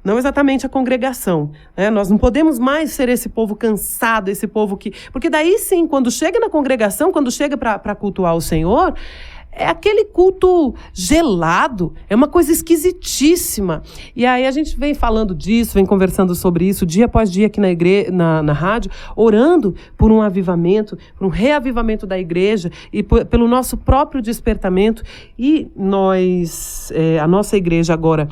não exatamente a congregação, né? Nós não podemos mais ser esse povo cansado, esse povo que... Porque daí sim, quando chega na congregação, quando chega para cultuar o Senhor, é aquele culto gelado, é uma coisa esquisitíssima. E aí a gente vem falando disso, vem conversando sobre isso, dia após dia aqui na rádio, orando por um avivamento, por um reavivamento da igreja e pelo nosso próprio despertamento. E nós, a nossa igreja agora...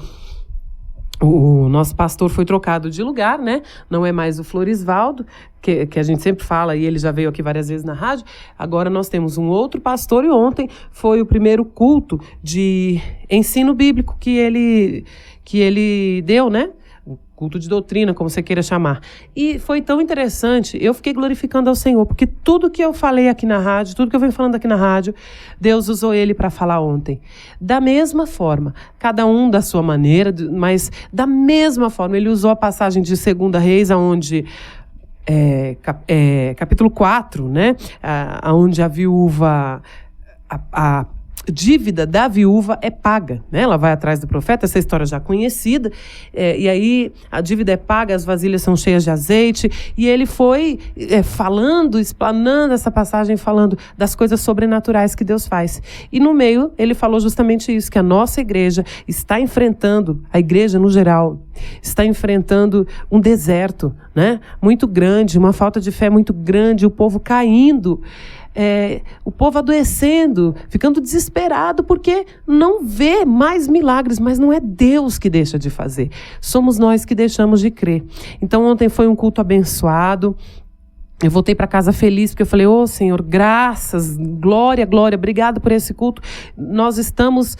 O nosso pastor foi trocado de lugar, né? Não é mais o Florisvaldo, que a gente sempre fala, e ele já veio aqui várias vezes na rádio. Agora nós temos um outro pastor, e ontem foi o primeiro culto de ensino bíblico que ele deu, né? O culto de doutrina, como você queira chamar. E foi tão interessante, eu fiquei glorificando ao Senhor, porque tudo que eu falei aqui na rádio, tudo que eu venho falando aqui na rádio, Deus usou ele para falar ontem. Da mesma forma, cada um da sua maneira, mas da mesma forma, ele usou a passagem de 2 Reis, onde... capítulo 4, né? Onde a viúva... A dívida da viúva é paga, né? Ela vai atrás do profeta, essa história já conhecida, e aí a dívida é paga, as vasilhas são cheias de azeite, e ele foi falando, explanando essa passagem, falando das coisas sobrenaturais que Deus faz. E no meio ele falou justamente isso, que a nossa igreja está enfrentando, a igreja no geral, está enfrentando um deserto, né? Muito grande, uma falta de fé muito grande, o povo caindo, o povo adoecendo, ficando desesperado porque não vê mais milagres, mas não é Deus que deixa de fazer, somos nós que deixamos de crer. Então ontem foi um culto abençoado. Eu voltei para casa feliz, porque eu falei, Senhor, graças, glória, glória, obrigado por esse culto. Nós estamos,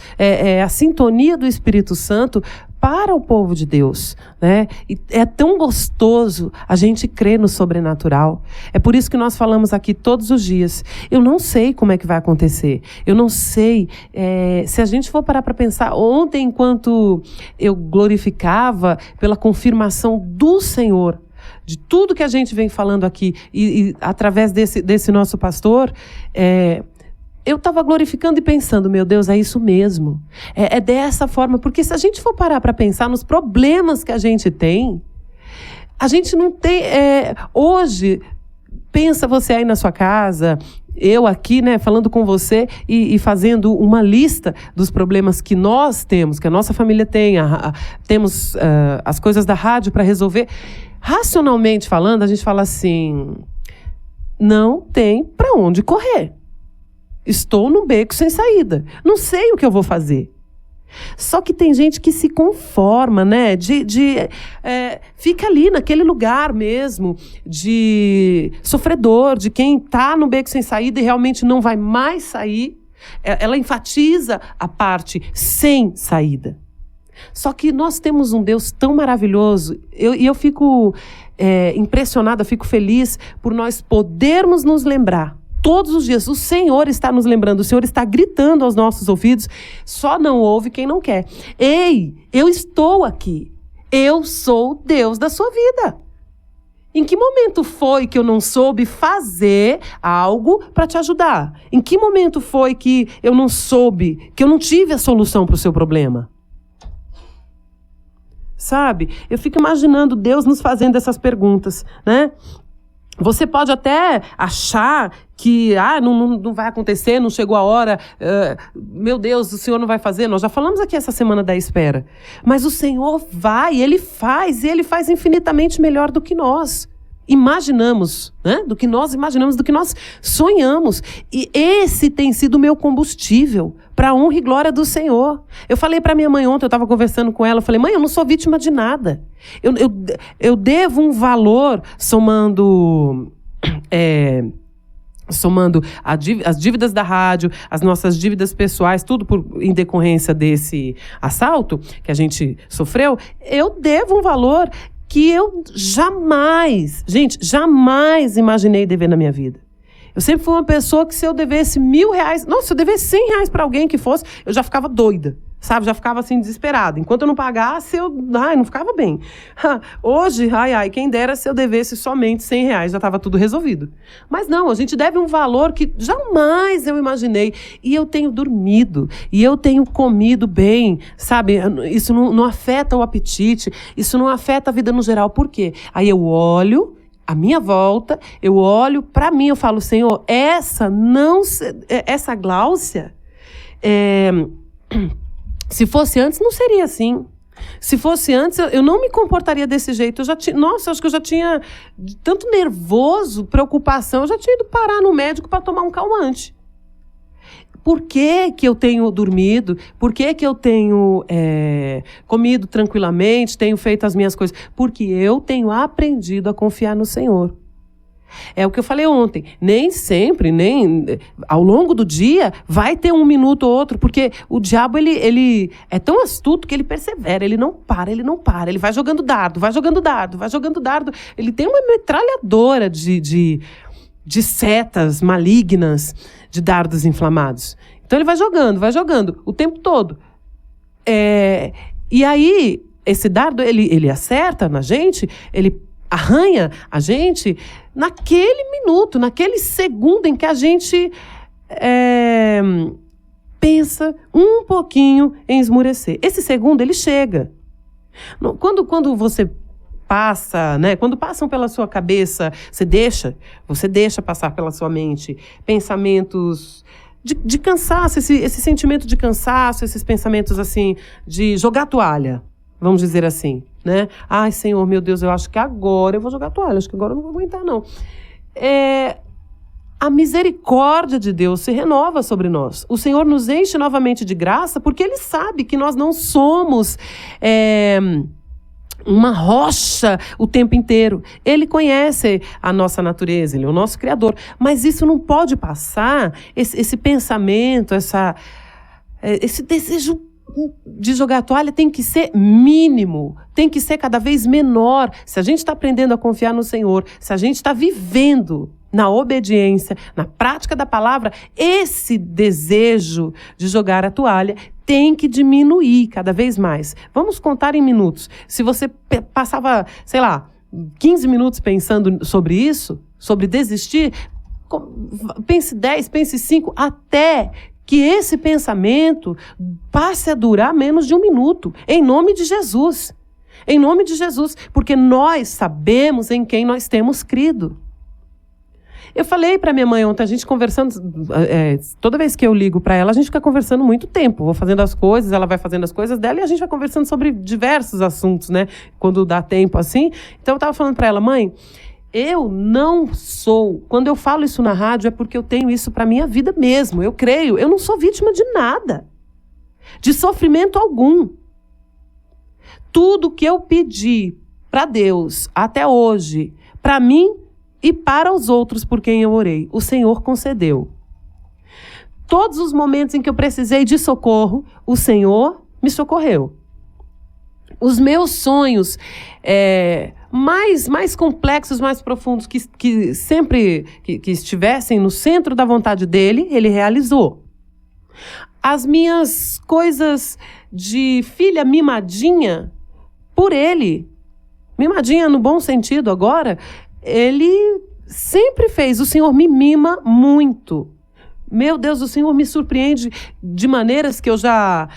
a sintonia do Espírito Santo para o povo de Deus, né? E é tão gostoso a gente crer no sobrenatural. É por isso que nós falamos aqui todos os dias. Eu não sei como é que vai acontecer. Eu não sei, se a gente for parar para pensar, ontem, enquanto eu glorificava pela confirmação do Senhor, de tudo que a gente vem falando aqui, e através desse nosso pastor, eu estava glorificando e pensando, meu Deus, é isso mesmo. É dessa forma, porque se a gente for parar para pensar nos problemas que a gente não tem... hoje, pensa você aí na sua casa, eu aqui, né, falando com você e fazendo uma lista dos problemas que nós temos, que a nossa família tem, temos as coisas da rádio para resolver. Racionalmente falando, a gente fala assim, não tem para onde correr. Estou num beco sem saída. Não sei o que eu vou fazer. Só que tem gente que se conforma, né? Fica ali naquele lugar mesmo de sofredor, de quem está no beco sem saída e realmente não vai mais sair. Ela enfatiza a parte sem saída. Só que nós temos um Deus tão maravilhoso, eu fico impressionada, fico feliz por nós podermos nos lembrar. Todos os dias, o Senhor está nos lembrando, o Senhor está gritando aos nossos ouvidos, só não ouve quem não quer. Ei, eu estou aqui, eu sou o Deus da sua vida. Em que momento foi que eu não soube fazer algo para te ajudar? Em que momento foi que eu não soube, que eu não tive a solução para o seu problema? Sabe? Eu fico imaginando Deus nos fazendo essas perguntas, né? Você pode até achar que não vai acontecer, não chegou a hora, meu Deus, o Senhor não vai fazer. Nós já falamos aqui essa semana da espera. Mas o Senhor vai, Ele faz, e Ele faz infinitamente melhor do que nós imaginamos, né? Do que nós imaginamos, do que nós sonhamos. E esse tem sido o meu combustível para a honra e glória do Senhor. Eu falei para minha mãe ontem, eu estava conversando com ela, eu falei, mãe, eu não sou vítima de nada. Eu devo um valor somando as dívidas da rádio, as nossas dívidas pessoais, tudo em decorrência desse assalto que a gente sofreu. Eu devo um valor que eu jamais imaginei dever na minha vida. Eu sempre fui uma pessoa que se eu devesse R$1.000, se eu devesse R$100 para alguém que fosse, eu já ficava doida, sabe? Já ficava assim desesperada. Enquanto eu não pagasse, não ficava bem. Hoje, quem dera se eu devesse somente R$100, já estava tudo resolvido. Mas não, a gente deve um valor que jamais eu imaginei. E eu tenho dormido, e eu tenho comido bem, sabe? Isso não afeta o apetite, isso não afeta a vida no geral. Por quê? Aí eu olho à minha volta, eu olho para mim, eu falo, Senhor, essa Gláucia, se fosse antes, não seria assim. Se fosse antes, eu não me comportaria desse jeito. Nossa, acho que eu já tinha tanto nervoso, preocupação, eu já tinha ido parar no médico para tomar um calmante. Por que que eu tenho dormido? Por que que eu tenho comido tranquilamente, tenho feito as minhas coisas? Porque eu tenho aprendido a confiar no Senhor. É o que eu falei ontem, nem sempre, nem ao longo do dia, vai ter um minuto ou outro, porque o diabo, ele é tão astuto que ele persevera, ele não para, ele vai jogando dardo, ele tem uma metralhadora de setas malignas, de dardos inflamados. Então ele vai jogando o tempo todo. E aí, esse dardo, ele acerta na gente, ele arranha a gente naquele minuto, naquele segundo em que a gente pensa um pouquinho em esmurecer. Esse segundo, ele chega. Quando você passa, né? Quando passam pela sua cabeça, você deixa passar pela sua mente pensamentos de cansaço, esse sentimento de cansaço, esses pensamentos assim, de jogar a toalha, vamos dizer assim, né? Ai, Senhor, meu Deus, eu acho que agora eu vou jogar a toalha, acho que agora eu não vou aguentar, não. A misericórdia de Deus se renova sobre nós. O Senhor nos enche novamente de graça porque Ele sabe que nós não somos uma rocha o tempo inteiro. Ele conhece a nossa natureza, Ele é o nosso Criador. Mas isso não pode passar, esse pensamento, esse desejo de jogar a toalha tem que ser mínimo, tem que ser cada vez menor. Se a gente está aprendendo a confiar no Senhor, se a gente está vivendo na obediência, na prática da palavra, esse desejo de jogar a toalha tem que diminuir cada vez mais. Vamos contar em minutos. Se você passava, 15 minutos pensando sobre isso, sobre desistir, pense 10, pense 5, até que esse pensamento passe a durar menos de 1 minuto, em nome de Jesus. Em nome de Jesus, porque nós sabemos em quem nós temos crido. Eu falei para minha mãe ontem, a gente conversando, toda vez que eu ligo para ela, a gente fica conversando muito tempo. Vou fazendo as coisas, ela vai fazendo as coisas dela e a gente vai conversando sobre diversos assuntos, né? Quando dá tempo assim. Então eu estava falando para ela, mãe, eu não sou, quando eu falo isso na rádio é porque eu tenho isso para minha vida mesmo. Eu creio, eu não sou vítima de nada, de sofrimento algum. Tudo que eu pedi para Deus até hoje, para mim e para os outros por quem eu orei, o Senhor concedeu. Todos os momentos em que eu precisei de socorro, o Senhor me socorreu. Os meus sonhos mais complexos, mais profundos, que sempre que estivessem no centro da vontade dele, ele realizou. As minhas coisas de filha mimadinha, por ele, mimadinha no bom sentido agora, ele sempre fez. O Senhor me mima muito. Meu Deus, o Senhor me surpreende de maneiras que eu já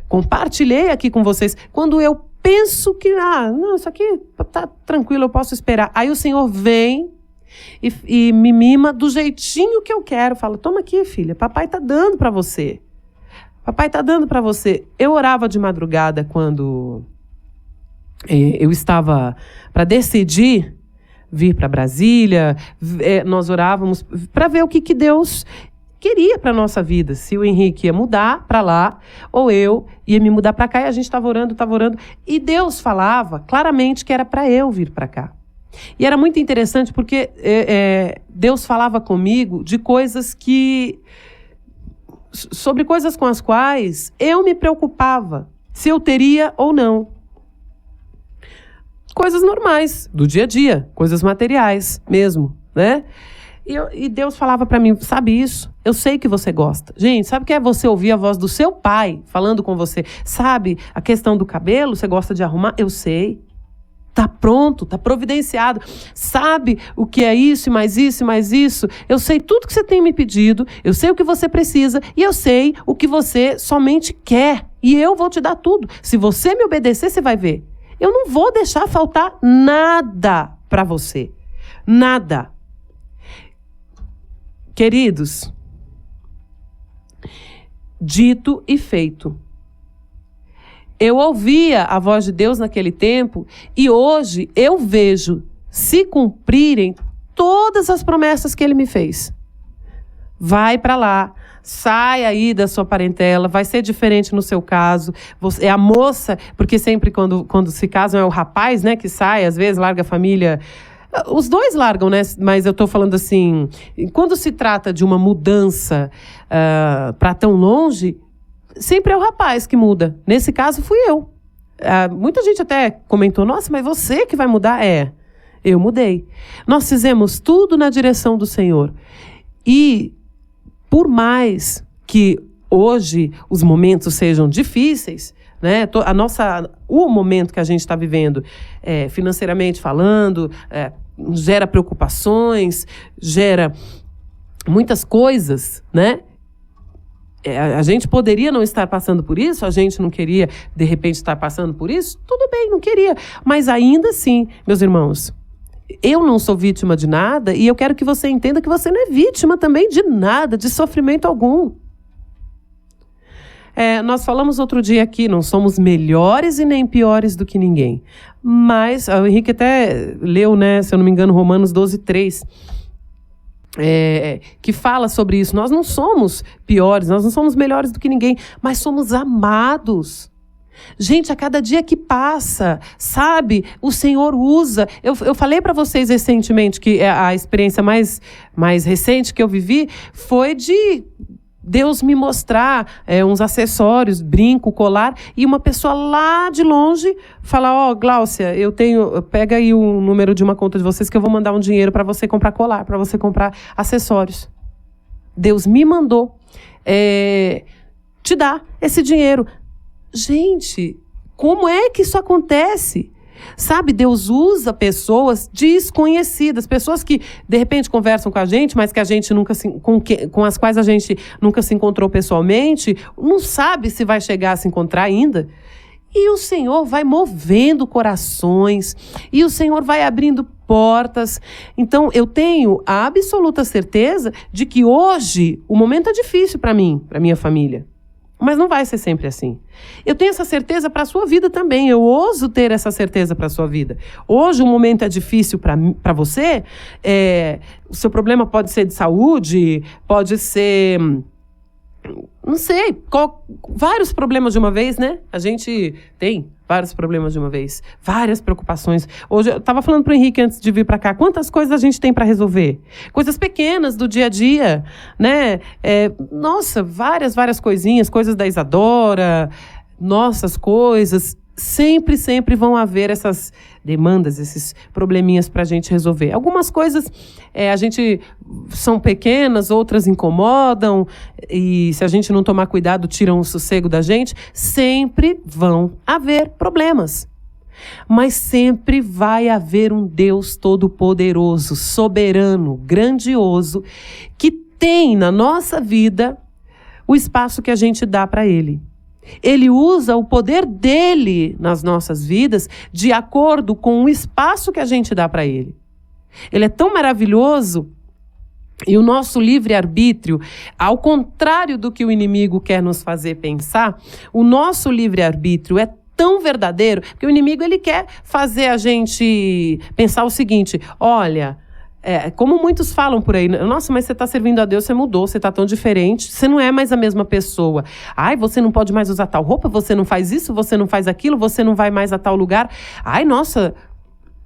compartilhei aqui com vocês. Quando eu penso que, não, isso aqui tá tranquilo, eu posso esperar. Aí o Senhor vem e me mima do jeitinho que eu quero. Fala, toma aqui, filha, papai tá dando para você. Papai tá dando para você. Eu orava de madrugada quando eu estava para decidir vir para Brasília, nós orávamos para ver o que Deus queria para a nossa vida. Se o Henrique ia mudar para lá, ou eu ia me mudar para cá, e a gente estava orando. E Deus falava claramente que era para eu vir para cá. E era muito interessante porque Deus falava comigo de coisas sobre coisas com as quais eu me preocupava, se eu teria ou não. Coisas normais, do dia a dia, coisas materiais mesmo, né? E Deus falava para mim, sabe isso? Eu sei que você gosta. Gente, sabe o que é você ouvir a voz do seu pai falando com você? Sabe a questão do cabelo? Você gosta de arrumar? Eu sei. Tá pronto, tá providenciado. Sabe o que é isso e mais isso e mais isso? Eu sei tudo que você tem me pedido, eu sei o que você precisa e eu sei o que você somente quer. E eu vou te dar tudo. Se você me obedecer, você vai ver. Eu não vou deixar faltar nada para você. Nada. Queridos, dito e feito. Eu ouvia a voz de Deus naquele tempo e hoje eu vejo se cumprirem todas as promessas que Ele me fez. Vai para lá, sai aí da sua parentela, vai ser diferente no seu caso. Você, é a moça, porque sempre quando se casam é o rapaz, né, que sai, às vezes larga a família. Os dois largam, né? Mas eu estou falando assim, quando se trata de uma mudança para tão longe, sempre é o rapaz que muda. Nesse caso, fui eu. Muita gente até comentou, nossa, mas você que vai mudar? Eu mudei. Nós fizemos tudo na direção do Senhor. E por mais que hoje os momentos sejam difíceis, né? O momento que a gente está vivendo, financeiramente falando, gera preocupações, gera muitas coisas, né? A gente poderia não estar passando por isso, a gente não queria, de repente, estar passando por isso, tudo bem, não queria. Mas ainda assim, meus irmãos, eu não sou vítima de nada e eu quero que você entenda que você não é vítima também de nada, de sofrimento algum. Nós falamos outro dia aqui, não somos melhores e nem piores do que ninguém. Mas, o Henrique até leu, né, se eu não me engano, Romanos 12:3, que fala sobre isso. Nós não somos piores, nós não somos melhores do que ninguém, mas somos amados. Gente, a cada dia que passa, sabe, o Senhor usa. Eu falei para vocês recentemente que a experiência mais recente que eu vivi foi de Deus me mostrar uns acessórios, brinco, colar, e uma pessoa lá de longe falar, Gláucia, pega aí o número de uma conta de vocês que eu vou mandar um dinheiro para você comprar colar, para você comprar acessórios. Deus me mandou te dar esse dinheiro. Gente, como é que isso acontece? Sabe, Deus usa pessoas desconhecidas, pessoas que de repente conversam com a gente, mas que a gente nunca com as quais a gente nunca se encontrou pessoalmente, não sabe se vai chegar a se encontrar ainda. E o Senhor vai movendo corações, e o Senhor vai abrindo portas. Então, eu tenho a absoluta certeza de que hoje o momento é difícil para mim, para minha família. Mas não vai ser sempre assim. Eu tenho essa certeza para a sua vida também. Eu ouso ter essa certeza para a sua vida. Hoje o momento é difícil para você. O seu problema pode ser de saúde, pode ser... Não sei, vários problemas de uma vez, né? A gente tem vários problemas de uma vez, várias preocupações. Hoje eu estava falando para o Henrique antes de vir para cá, quantas coisas a gente tem para resolver? Coisas pequenas do dia a dia, né? Nossa, várias coisinhas, coisas da Isadora, nossas coisas. Sempre vão haver essas demandas, esses probleminhas para a gente resolver. Algumas coisas são pequenas, outras incomodam, e se a gente não tomar cuidado, tiram o sossego da gente. Sempre vão haver problemas. Mas sempre vai haver um Deus todo-poderoso, soberano, grandioso, que tem na nossa vida o espaço que a gente dá para Ele. Ele usa o poder dele nas nossas vidas de acordo com o espaço que a gente dá para ele. Ele é tão maravilhoso e o nosso livre-arbítrio, ao contrário do que o inimigo quer nos fazer pensar, o nosso livre-arbítrio é tão verdadeiro que o inimigo ele quer fazer a gente pensar o seguinte, olha... como muitos falam por aí, nossa, mas você está servindo a Deus, você mudou, você está tão diferente, você não é mais a mesma pessoa. Ai, você não pode mais usar tal roupa, você não faz isso, você não faz aquilo, você não vai mais a tal lugar. Ai, nossa,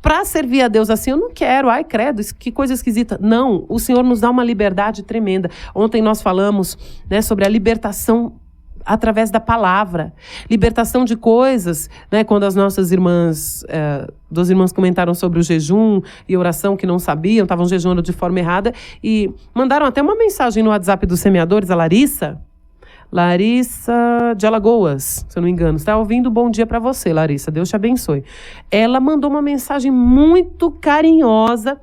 para servir a Deus assim, eu não quero. Ai, credo, que coisa esquisita. Não, o Senhor nos dá uma liberdade tremenda. Ontem nós falamos, né, sobre a libertação através da palavra. Libertação de coisas, né? Quando as nossas irmãs, duas irmãs comentaram sobre o jejum e oração que não sabiam, estavam jejuando de forma errada e mandaram até uma mensagem no WhatsApp dos semeadores, a Larissa de Alagoas, se eu não me engano. Você está ouvindo? Bom dia para você, Larissa. Deus te abençoe. Ela mandou uma mensagem muito carinhosa,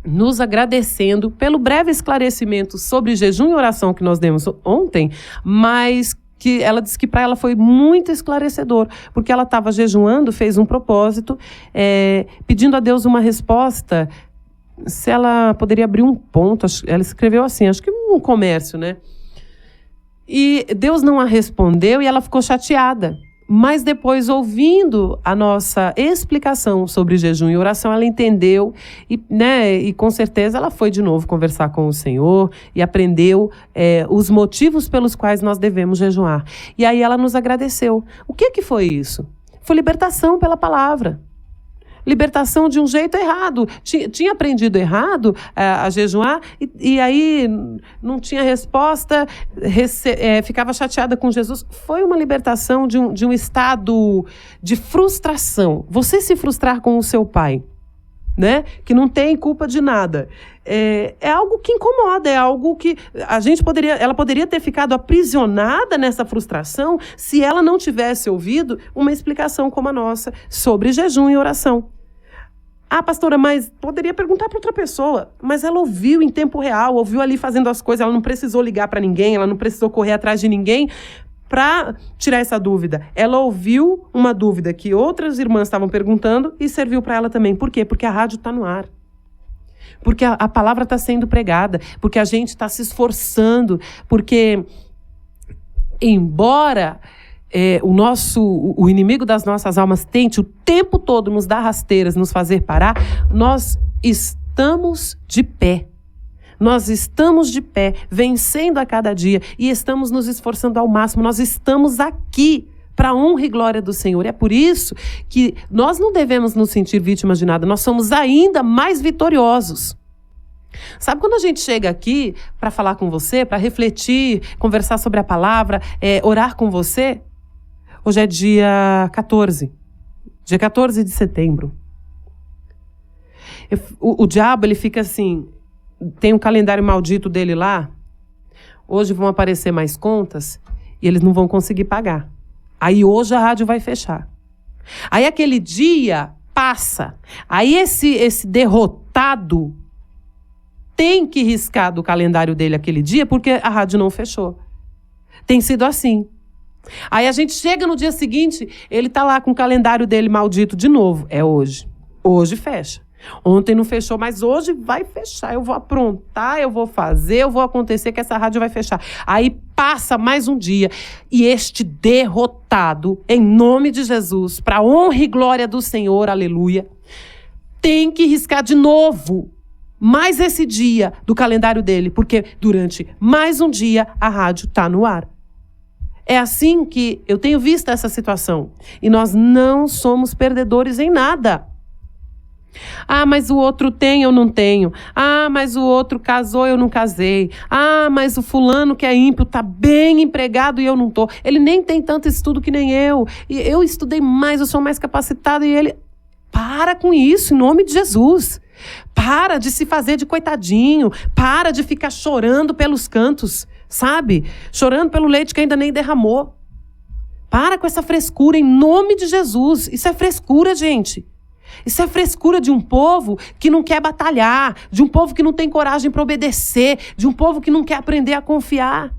nos agradecendo pelo breve esclarecimento sobre jejum e oração que nós demos ontem, mas que ela disse que para ela foi muito esclarecedor, porque ela estava jejuando, fez um propósito, pedindo a Deus uma resposta, se ela poderia abrir um ponto, ela escreveu assim, acho que um comércio, né? E Deus não a respondeu e ela ficou chateada. Mas depois, ouvindo a nossa explicação sobre jejum e oração, ela entendeu e com certeza ela foi de novo conversar com o Senhor e aprendeu os motivos pelos quais nós devemos jejuar. E aí ela nos agradeceu. O que foi isso? Foi libertação pela palavra. Libertação de um jeito errado. Tinha aprendido errado a jejuar e aí não tinha resposta, ficava chateada com Jesus. Foi uma libertação de um estado de frustração. Você se frustrar com o seu pai, né? Que não tem culpa de nada. É algo que incomoda, é algo que ela poderia ter ficado aprisionada nessa frustração se ela não tivesse ouvido uma explicação como a nossa sobre jejum e oração. Ah, pastora, mas poderia perguntar para outra pessoa. Mas ela ouviu em tempo real, ouviu ali fazendo as coisas, ela não precisou ligar para ninguém, ela não precisou correr atrás de ninguém para tirar essa dúvida. Ela ouviu uma dúvida que outras irmãs estavam perguntando e serviu para ela também. Por quê? Porque a rádio está no ar. Porque a palavra está sendo pregada, porque a gente está se esforçando, porque embora o inimigo das nossas almas tente o tempo todo nos dar rasteiras, nos fazer parar, nós estamos de pé. Nós estamos de pé, vencendo a cada dia e estamos nos esforçando ao máximo. Nós estamos aqui para a honra e glória do Senhor. É por isso que nós não devemos nos sentir vítimas de nada. Nós somos ainda mais vitoriosos. Sabe quando a gente chega aqui para falar com você, para refletir, conversar sobre a palavra, orar com você? Hoje é dia 14 de setembro. O diabo, ele fica assim, tem um calendário maldito dele lá, hoje vão aparecer mais contas e eles não vão conseguir pagar. Aí hoje a rádio vai fechar. Aí aquele dia passa. Aí esse derrotado tem que riscar do calendário dele aquele dia porque a rádio não fechou. Tem sido assim. Aí a gente chega no dia seguinte, ele tá lá com o calendário dele maldito de novo. É hoje. Hoje fecha. Ontem não fechou, mas hoje vai fechar. Eu vou aprontar, eu vou fazer, eu vou acontecer que essa rádio vai fechar. Aí passa mais um dia e este derrotado, em nome de Jesus, para honra e glória do Senhor, aleluia, tem que riscar de novo mais esse dia do calendário dele, porque durante mais um dia a rádio tá no ar. É assim que eu tenho visto essa situação. E nós não somos perdedores em nada. Ah, mas o outro tem, eu não tenho. Ah, mas o outro casou, eu não casei. Ah, mas o fulano que é ímpio está bem empregado e eu não estou. Ele nem tem tanto estudo que nem eu. E eu estudei mais, eu sou mais capacitado e ele... Para com isso, em nome de Jesus. Para de se fazer de coitadinho. Para de ficar chorando pelos cantos. Sabe? Chorando pelo leite que ainda nem derramou. Para com essa frescura em nome de Jesus. Isso é frescura, gente. Isso é frescura de um povo que não quer batalhar, de um povo que não tem coragem para obedecer, de um povo que não quer aprender a confiar.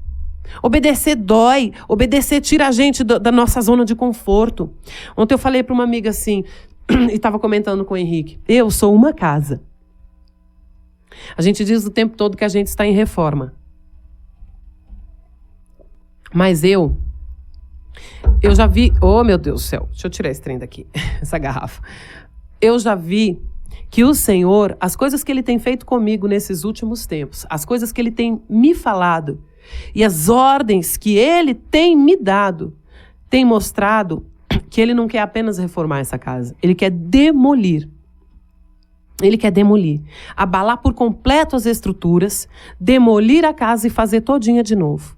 Obedecer dói, obedecer tira a gente da nossa zona de conforto. Ontem eu falei para uma amiga assim, e estava comentando com o Henrique, eu sou uma casa. A gente diz o tempo todo que a gente está em reforma. Mas eu já vi... Oh, meu Deus do céu. Deixa eu tirar esse trem daqui. Essa garrafa. Eu já vi que o Senhor, as coisas que Ele tem feito comigo nesses últimos tempos, as coisas que Ele tem me falado e as ordens que Ele tem me dado, tem mostrado que Ele não quer apenas reformar essa casa. Ele quer demolir. Ele quer demolir. Abalar por completo as estruturas, demolir a casa e fazer todinha de novo.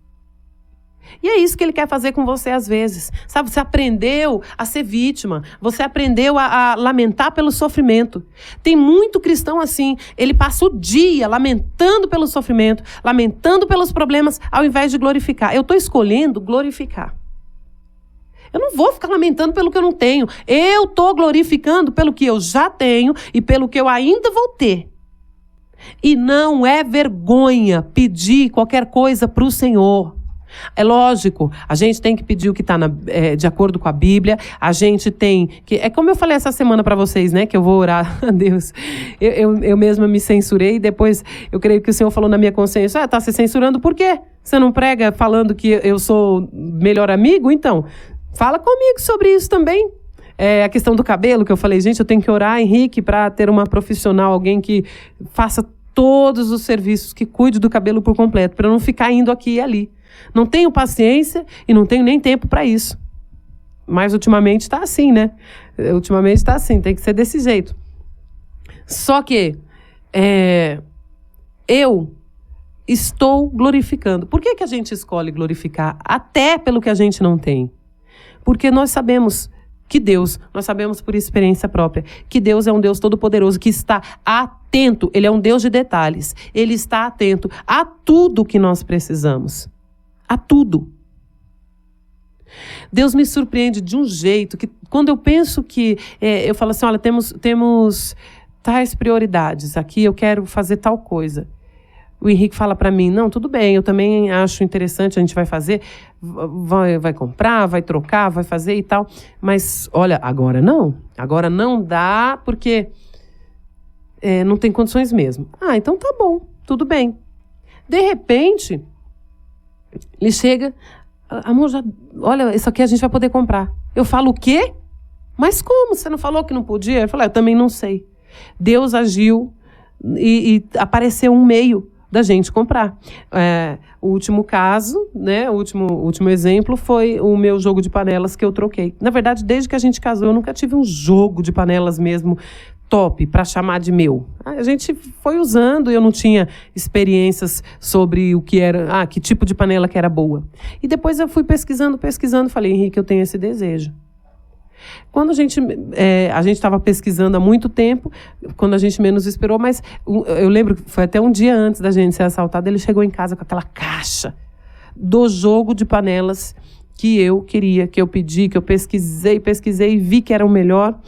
E é isso que ele quer fazer com você às vezes. Sabe, você aprendeu a ser vítima. Você aprendeu a lamentar pelo sofrimento. Tem muito cristão assim. Ele passa o dia lamentando pelo sofrimento, lamentando pelos problemas, ao invés de glorificar. Eu estou escolhendo glorificar. Eu não vou ficar lamentando pelo que eu não tenho. Eu estou glorificando pelo que eu já tenho e pelo que eu ainda vou ter. E não é vergonha pedir qualquer coisa para o Senhor. É lógico, a gente tem que pedir o que está de acordo com a Bíblia, a gente tem que... É como eu falei essa semana para vocês, né? Que eu vou orar a Deus. Eu mesma me censurei, depois eu creio que o Senhor falou na minha consciência, está se censurando por quê? Você não prega falando que eu sou melhor amigo? Então, fala comigo sobre isso também. A questão do cabelo, que eu falei, gente, eu tenho que orar, Henrique, para ter uma profissional, alguém que faça todos os serviços, que cuide do cabelo por completo, para eu não ficar indo aqui e ali. Não tenho paciência e não tenho nem tempo para isso. Mas ultimamente está assim, né? Ultimamente está assim, tem que ser desse jeito. Só que eu estou glorificando. Por que a gente escolhe glorificar até pelo que a gente não tem? Porque nós sabemos que Deus, nós sabemos por experiência própria, que Deus é um Deus todo-poderoso, que está atento, Ele é um Deus de detalhes, Ele está atento a tudo que nós precisamos. A tudo. Deus me surpreende de um jeito que, quando eu penso que... eu falo assim, olha, temos tais prioridades. Aqui eu quero fazer tal coisa. O Henrique fala para mim, não, tudo bem, eu também acho interessante, a gente vai fazer, vai comprar, vai trocar, vai fazer e tal. Mas, olha, agora não dá, porque não tem condições mesmo. Ah, então tá bom, tudo bem. De repente... Ele chega, amor, olha, isso aqui a gente vai poder comprar. Eu falo, o quê? Mas como? Você não falou que não podia? Eu falei, eu também não sei. Deus agiu e apareceu um meio da gente comprar. O último caso, né, o último exemplo foi o meu jogo de panelas que eu troquei. Na verdade, desde que a gente casou, eu nunca tive um jogo de panelas mesmo top para chamar de meu. A gente foi usando e eu não tinha experiências sobre o que era, que tipo de panela que era boa. E depois eu fui pesquisando, falei, Henrique, eu tenho esse desejo. Quando a gente estava pesquisando há muito tempo, quando a gente menos esperou, mas eu lembro que foi até um dia antes da gente ser assaltado, ele chegou em casa com aquela caixa do jogo de panelas que eu queria, que eu pedi, que eu pesquisei e vi que era o melhor.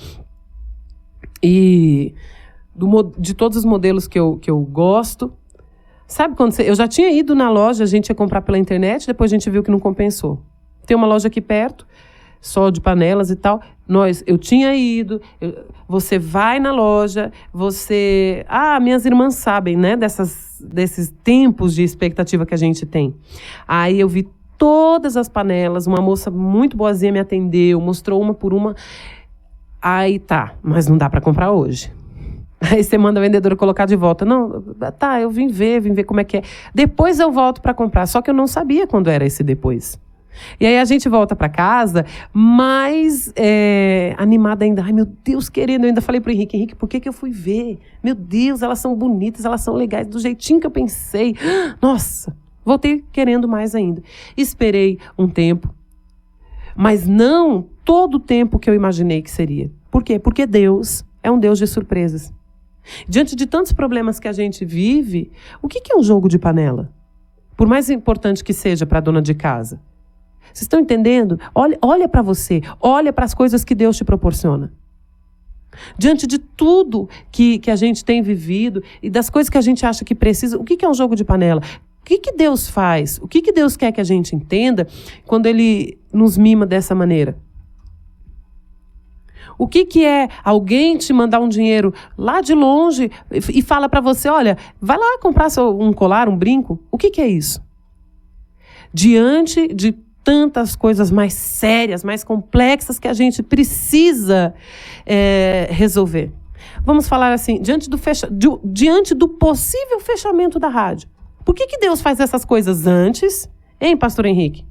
E de todos os modelos que eu gosto. Sabe quando eu já tinha ido na loja, a gente ia comprar pela internet, depois a gente viu que não compensou. Tem uma loja aqui perto, só de panelas e tal. Eu tinha ido, você vai na loja, minhas irmãs sabem, né, desses tempos de expectativa que a gente tem. Aí eu vi todas as panelas, uma moça muito boazinha me atendeu, mostrou uma por uma. Aí tá, mas não dá para comprar hoje. Aí você manda a vendedora colocar de volta. Não, tá, eu vim ver como é que é. Depois eu volto para comprar, só que eu não sabia quando era esse depois. E aí a gente volta para casa, mais animada ainda. Ai, meu Deus, querendo. Eu ainda falei pro Henrique, por que eu fui ver? Meu Deus, elas são bonitas, elas são legais, do jeitinho que eu pensei. Nossa, voltei querendo mais ainda. Esperei um tempo, mas não todo o tempo que eu imaginei que seria. Por quê? Porque Deus é um Deus de surpresas. Diante de tantos problemas que a gente vive, o que é um jogo de panela? Por mais importante que seja para a dona de casa. Vocês estão entendendo? Olha para você, olha para as coisas que Deus te proporciona. Diante de tudo que a gente tem vivido e das coisas que a gente acha que precisa, o que é um jogo de panela? O que Deus faz? O que Deus quer que a gente entenda quando Ele nos mima dessa maneira? O que é alguém te mandar um dinheiro lá de longe e fala para você, olha, vai lá comprar um colar, um brinco? O que é isso? Diante de tantas coisas mais sérias, mais complexas que a gente precisa resolver. Vamos falar assim, diante do possível fechamento da rádio. Por que Deus faz essas coisas antes? Hein, pastor Henrique?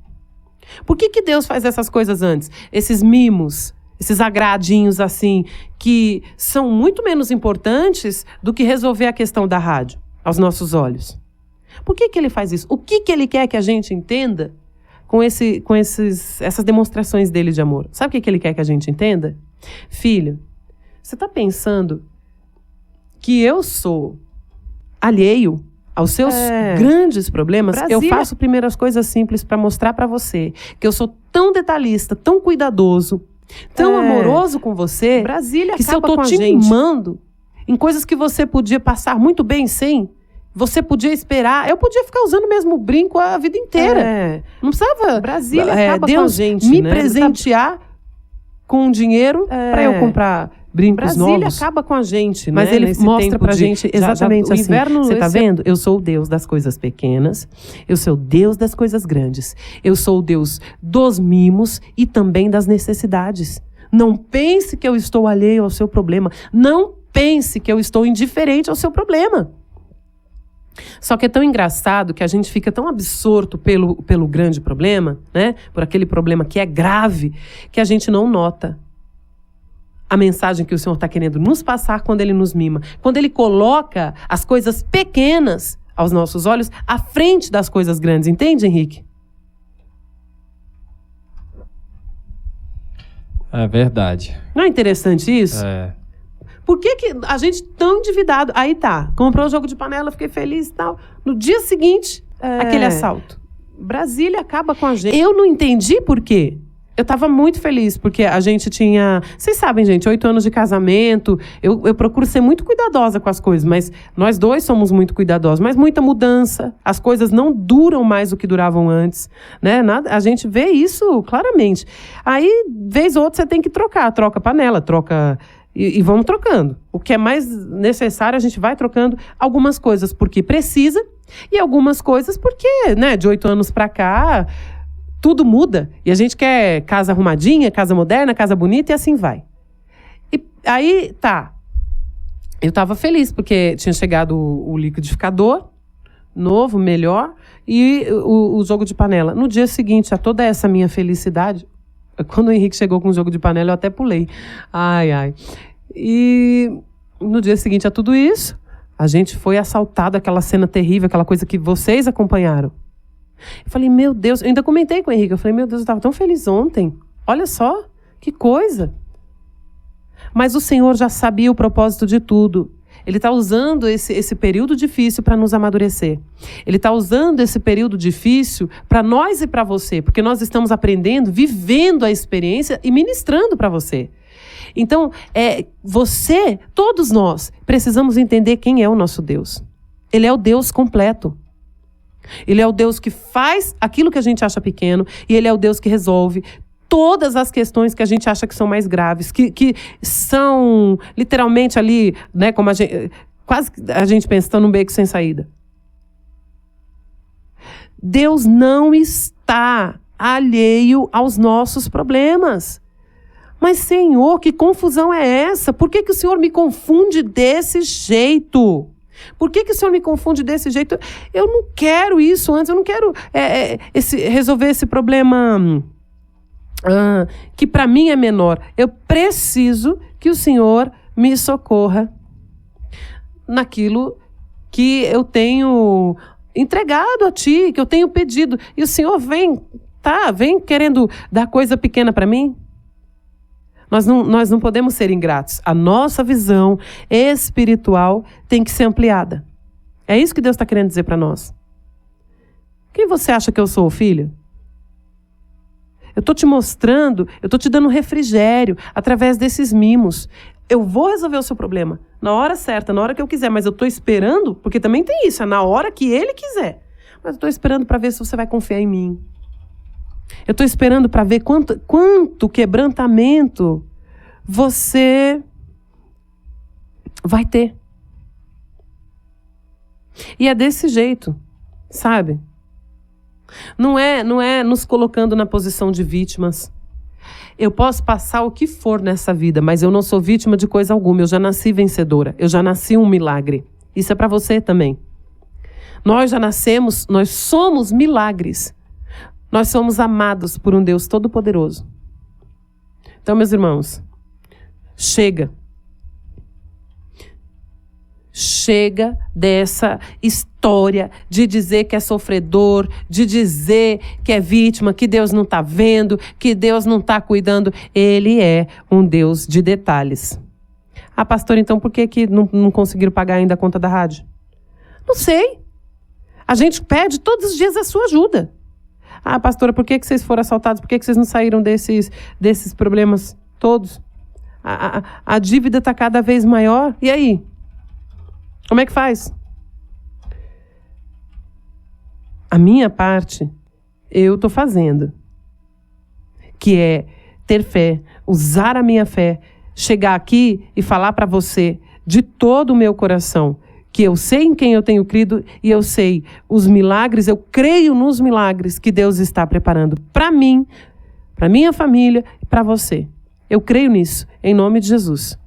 Por que Deus faz essas coisas antes? Esses mimos, esses agradinhos assim, que são muito menos importantes do que resolver a questão da rádio, aos nossos olhos. Por que Ele faz isso? O que Ele quer que a gente entenda com essas demonstrações dele de amor. Sabe o que ele quer que a gente entenda? Filho, você está pensando que eu sou alheio aos seus grandes problemas? Brasília. Eu faço primeiro as coisas simples para mostrar para você que eu sou tão detalhista, tão cuidadoso, tão amoroso com você, Brasília que se eu acaba tô com a te gente. mimando em coisas que você podia passar muito bem sem, você podia esperar, eu podia ficar usando o mesmo brinco a vida inteira. Não precisava Brasília acaba Deus com a gente, me né? presentear com dinheiro para eu comprar brincos Brasília novos. acaba com a gente, Mas né? ele Nesse mostra tempo pra de- gente exatamente o assim. inverno, Você tá esse- vendo? Eu sou o Deus das coisas pequenas, eu sou o Deus das coisas grandes, eu sou o Deus dos mimos e também das necessidades. Não pense que eu estou alheio ao seu problema. Não pense que eu estou indiferente ao seu problema. Só que é tão engraçado que a gente fica tão absorto pelo grande problema, né? Por aquele problema que é grave, que a gente não nota a mensagem que o Senhor está querendo nos passar quando Ele nos mima. Quando Ele coloca as coisas pequenas aos nossos olhos à frente das coisas grandes. Entende, Henrique? É verdade. Não é interessante isso? É. Por que a gente tão endividado? Aí tá, comprou o jogo de panela, fiquei feliz e tal. No dia seguinte, aquele assalto. Brasília acaba com a gente. Eu não entendi por quê. Eu tava muito feliz, porque a gente tinha... Vocês sabem, gente, 8 anos de casamento. Eu procuro ser muito cuidadosa com as coisas, mas nós dois somos muito cuidadosos. Mas muita mudança. As coisas não duram mais do que duravam antes, né? A gente vê isso claramente. Aí, vez ou outra, você tem que trocar. Troca panela, troca... E vamos trocando. O que é mais necessário, a gente vai trocando algumas coisas porque precisa e algumas coisas porque, né, de 8 anos pra cá, tudo muda. E a gente quer casa arrumadinha, casa moderna, casa bonita e assim vai. E aí, tá. Eu tava feliz porque tinha chegado o liquidificador novo, melhor, e o jogo de panela. No dia seguinte, a toda essa minha felicidade... Quando o Henrique chegou com o jogo de panela, eu até pulei. Ai, ai. E no dia seguinte a tudo isso, a gente foi assaltado, aquela cena terrível, aquela coisa que vocês acompanharam. Eu falei, meu Deus, eu ainda comentei com o Henrique, eu falei, meu Deus, eu estava tão feliz ontem. Olha só, que coisa. Mas o Senhor já sabia o propósito de tudo. Ele está usando esse período difícil para nos amadurecer. Ele está usando esse período difícil para nós e para você, porque nós estamos aprendendo, vivendo a experiência e ministrando para você. Então, você, todos nós, precisamos entender quem é o nosso Deus. Ele é o Deus completo. Ele é o Deus que faz aquilo que a gente acha pequeno e Ele é o Deus que resolve todas as questões que a gente acha que são mais graves, que são literalmente ali, né, como quase a gente pensa, estão num beco sem saída. Deus não está alheio aos nossos problemas. Mas, Senhor, que confusão é essa? Por que o Senhor me confunde desse jeito? Por que o Senhor me confunde desse jeito? Eu não quero isso antes, eu não quero resolver esse problema... que para mim é menor. Eu preciso que o Senhor me socorra naquilo que eu tenho entregado a Ti, que eu tenho pedido. E o Senhor vem querendo dar coisa pequena para mim? Nós não podemos ser ingratos. A nossa visão espiritual tem que ser ampliada. É isso que Deus está querendo dizer para nós. Quem você acha que eu sou, filho? Eu estou te mostrando, eu estou te dando refrigério através desses mimos. Eu vou resolver o seu problema na hora certa, na hora que eu quiser, mas eu estou esperando, porque também tem isso, é na hora que ele quiser. Mas eu estou esperando para ver se você vai confiar em mim. Eu estou esperando para ver quanto quebrantamento você vai ter. E é desse jeito, sabe? Não é nos colocando na posição de vítimas. Eu posso passar o que for nessa vida, mas eu não sou vítima de coisa alguma. Eu já nasci vencedora. Eu já nasci um milagre. Isso é para você também. Nós já nascemos, nós somos milagres. Nós somos amados por um Deus todo-poderoso. Então, meus irmãos, chega. Chega dessa história história de dizer que é sofredor, de dizer que é vítima, que Deus não está vendo, que Deus não está cuidando. Ele é um Deus de detalhes. Ah, pastor, então por que não conseguiram pagar ainda a conta da rádio? Não sei. A gente pede todos os dias a sua ajuda. Ah, pastora, por que vocês foram assaltados? Por que vocês não saíram desses problemas todos? A dívida está cada vez maior. E aí? Como é que faz? A minha parte, eu estou fazendo. Que é ter fé, usar a minha fé, chegar aqui e falar para você de todo o meu coração que eu sei em quem eu tenho crido e eu sei os milagres, eu creio nos milagres que Deus está preparando para mim, para minha família e para você. Eu creio nisso, em nome de Jesus.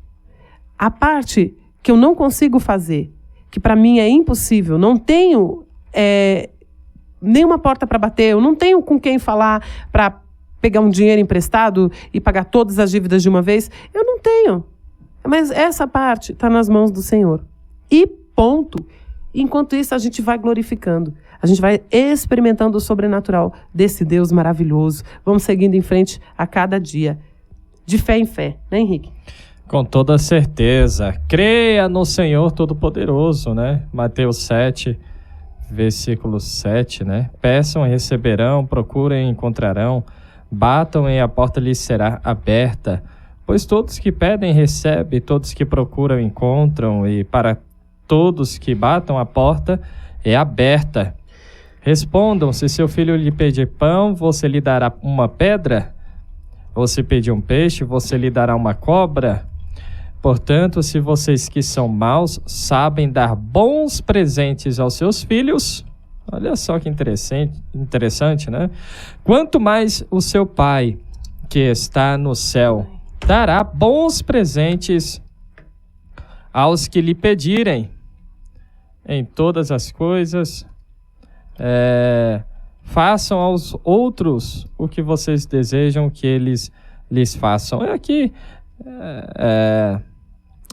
A parte que eu não consigo fazer, que para mim é impossível, não tenho nenhuma porta para bater, eu não tenho com quem falar para pegar um dinheiro emprestado e pagar todas as dívidas de uma vez, eu não tenho. Mas essa parte está nas mãos do Senhor. E ponto. Enquanto isso, a gente vai glorificando. A gente vai experimentando o sobrenatural desse Deus maravilhoso. Vamos seguindo em frente a cada dia. De fé em fé, né, Henrique? Com toda certeza. Creia no Senhor Todo-Poderoso, né? Mateus 7, versículo 7, né? Peçam e receberão, procurem e encontrarão, batam e a porta lhes será aberta. Pois todos que pedem, recebem, todos que procuram, encontram, e para todos que batam a porta é aberta. Respondam: se seu filho lhe pedir pão, você lhe dará uma pedra? Ou se pedir um peixe, você lhe dará uma cobra? Portanto, se vocês que são maus sabem dar bons presentes aos seus filhos, olha só que interessante, né? Quanto mais o seu Pai, que está no céu, dará bons presentes aos que lhe pedirem. Em todas as coisas, façam aos outros o que vocês desejam que eles lhes façam.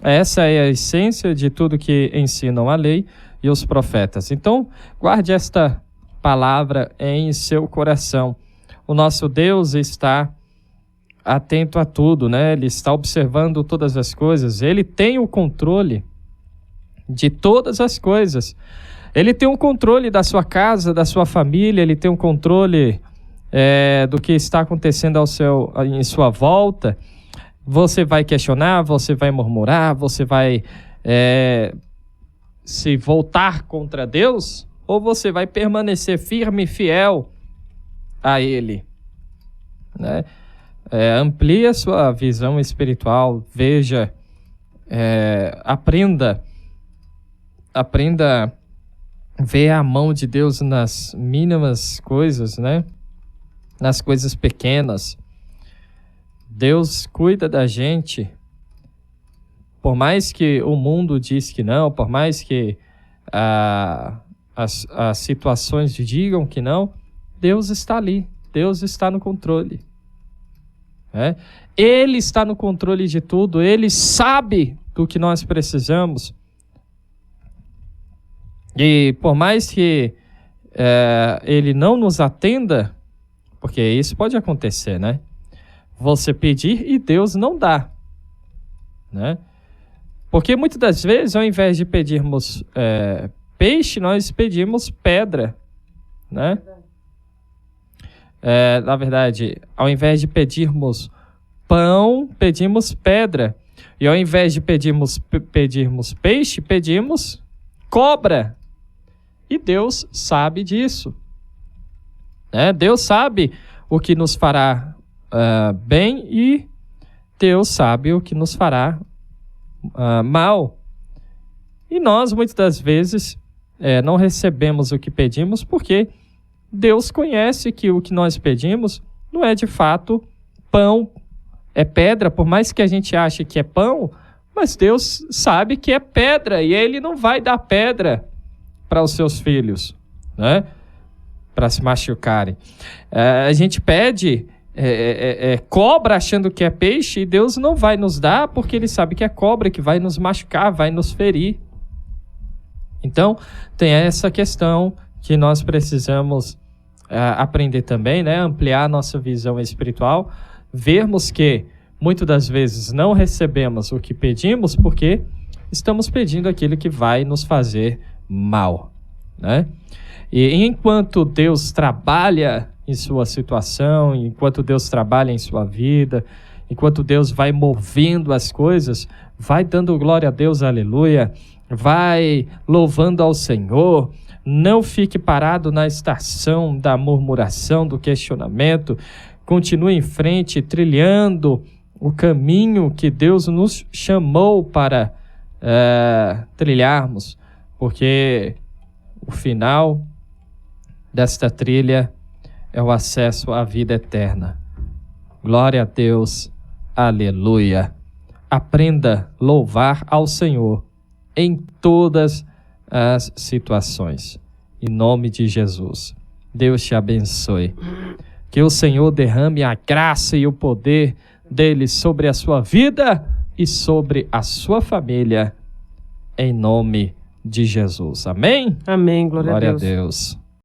Essa é a essência de tudo que ensinam a lei e os profetas. Então, guarde esta palavra em seu coração. O nosso Deus está atento a tudo, né? Ele está observando todas as coisas. Ele tem o controle de todas as coisas. Ele tem um controle da sua casa, da sua família. Ele tem um controle do que está acontecendo em sua volta. Você vai questionar, você vai murmurar, você vai se voltar contra Deus, ou você vai permanecer firme e fiel a Ele, né? Amplie a sua visão espiritual, veja, aprenda a ver a mão de Deus nas mínimas coisas, né? Nas coisas pequenas. Deus cuida da gente, por mais que o mundo diz que não, por mais que as situações digam que não, Deus está ali, Deus está no controle. Ele está no controle de tudo, Ele sabe do que nós precisamos. E por mais que Ele não nos atenda, porque isso pode acontecer, né? Você pedir e Deus não dá, né? Porque muitas das vezes, ao invés de pedirmos peixe, nós pedimos pedra, né? Na verdade, ao invés de pedirmos pão, pedimos pedra. E ao invés de pedirmos peixe, pedimos cobra. E Deus sabe disso, né? Deus sabe o que nos fará bem e Deus sabe o que nos fará mal. E nós, muitas das vezes, não recebemos o que pedimos porque Deus conhece que o que nós pedimos não é de fato pão, é pedra, por mais que a gente ache que é pão, mas Deus sabe que é pedra e Ele não vai dar pedra para os seus filhos, né? Para se machucarem. A gente pede cobra achando que é peixe e Deus não vai nos dar porque Ele sabe que é cobra, que vai nos machucar, vai nos ferir. Então, tem essa questão que nós precisamos aprender também, né? Ampliar nossa visão espiritual, vermos que muitas das vezes não recebemos o que pedimos porque estamos pedindo aquilo que vai nos fazer mal, né? E enquanto Deus trabalha em sua situação, enquanto Deus trabalha em sua vida, enquanto Deus vai movendo as coisas, vai dando glória a Deus, aleluia, vai louvando ao Senhor, não fique parado na estação da murmuração, do questionamento, continue em frente, trilhando o caminho que Deus nos chamou para trilharmos, porque o final desta trilha é o acesso à vida eterna. Glória a Deus, aleluia. Aprenda a louvar ao Senhor em todas as situações. Em nome de Jesus. Deus te abençoe. Que o Senhor derrame a graça e o poder dele sobre a sua vida e sobre a sua família. Em nome de Jesus. Amém? Amém, glória a Glória Deus. a Deus.